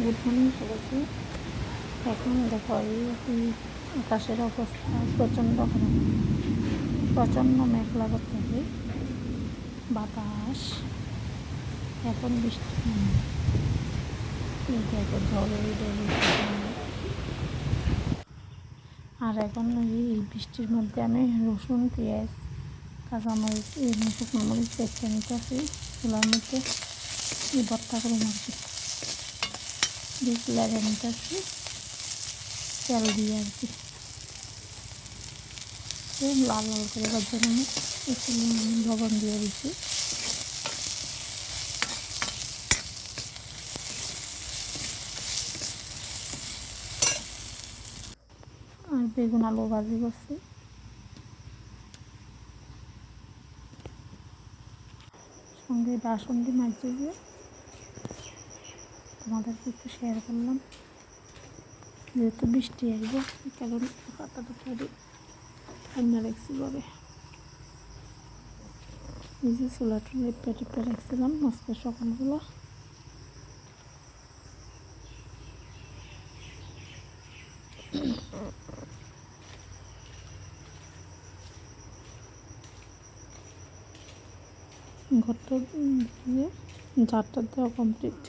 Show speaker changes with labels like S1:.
S1: Good morning সবাইকে। এখন দেখো এই আকাশের অবস্থা প্রচণ্ড খারাপ, প্রচণ্ড মেঘলা করতেছে, বাতাস, এখন বৃষ্টি দেখো ঝড়ে আর এখন এই বৃষ্টির মধ্যে আমি রসুন, পেঁয়াজ, কাঁচামরিচ, শুকনো মরিচ দেখতে নিতেছি চুলার মধ্যে এই ভর্তা করে মারছি, দিয়ে চুলায় নিতেছি তেল দিয়ে আর কি লাল লাল করে ভাজার জন্য একটু লবণ দিয়ে দিচ্ছি। আর বেগুন আলু ভাজি করছি। সঙ্গে বাসন্তী মাছ দিয়ে তোমাদেরকে একটু শেয়ার করলাম, যেহেতু বৃষ্টি আসবে কারণ পাতা টাতা ঠান্ডা রাখছি ভাবে। এই যে চুলা টুলা টিপে রাখছিলাম আজকে সকালবেলা। ঘরটা দিয়ে ঝাড়টা দেওয়া কমপ্লিট।